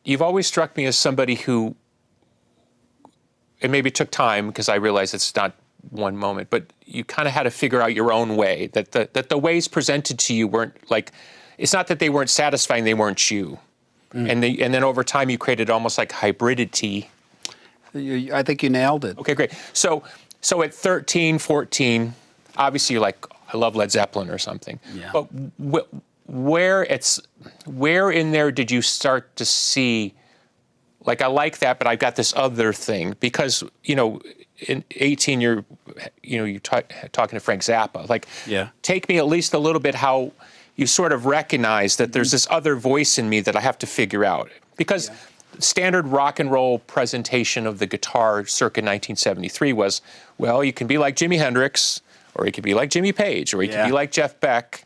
you've always struck me as somebody who, and maybe it took time because I realize it's not one moment, but you kind of had to figure out your own way, that the ways presented to you weren't like, it's not that they weren't satisfying, they weren't you. And then over time you created almost like hybridity. I think you nailed it. Okay, great. So at 13, 14, obviously you're like, I love Led Zeppelin or something. Yeah. But where in there did you start to see, like, I like that, but I've got this other thing? Because, in 18, you're talking to Frank Zappa. Like, take me at least a little bit how you sort of recognize that there's this other voice in me that I have to figure out. Because standard rock and roll presentation of the guitar circa 1973 was, well, you can be like Jimi Hendrix, or you could be like Jimmy Page, or you could be like Jeff Beck.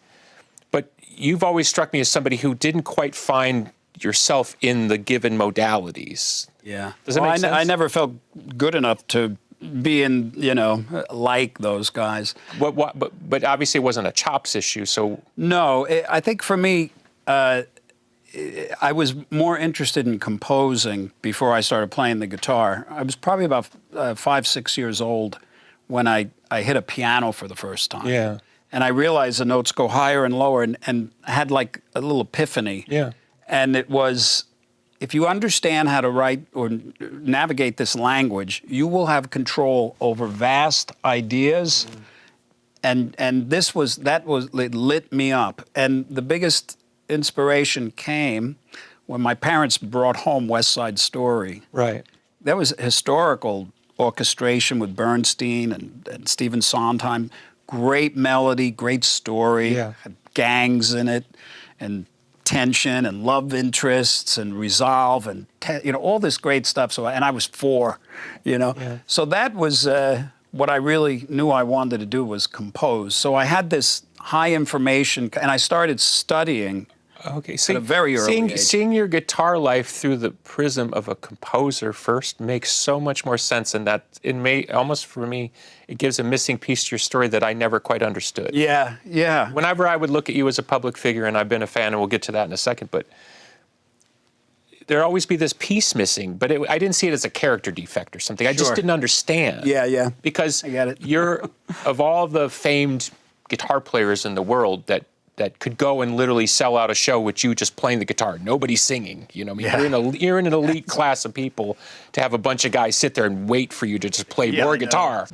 But you've always struck me as somebody who didn't quite find yourself in the given modalities. Yeah. Does that make sense? I never felt good enough to be in, like those guys. But obviously it wasn't a chops issue, so... No, I think for me, I was more interested in composing before I started playing the guitar. I was probably about 5, 6 years old when I hit a piano for the first time. Yeah. And I realized the notes go higher and lower, and I had like a little epiphany. Yeah. And it was, if you understand how to write or navigate this language, you will have control over vast ideas. And it lit me up. And the biggest inspiration came when my parents brought home West Side Story. Right. There was historical orchestration with Bernstein and Stephen Sondheim. Great melody, great story, had gangs in it, and tension and love interests and resolve and all this great stuff. So, and I was 4, So that was what I really knew I wanted to do, was compose. So I had this high information, and I started studying. Okay, at a very early age. Seeing your guitar life through the prism of a composer first makes so much more sense, and that almost for me, it gives a missing piece to your story that I never quite understood. Yeah, yeah. Whenever I would look at you as a public figure, and I've been a fan, and we'll get to that in a second, but there'd always be this piece missing, but I didn't see it as a character defect or something. I just didn't understand. Yeah, yeah. Because I get it. You're, of all the famed guitar players in the world that could go and literally sell out a show with you just playing the guitar, nobody singing. You're in an elite class of people to have a bunch of guys sit there and wait for you to just play more guitar.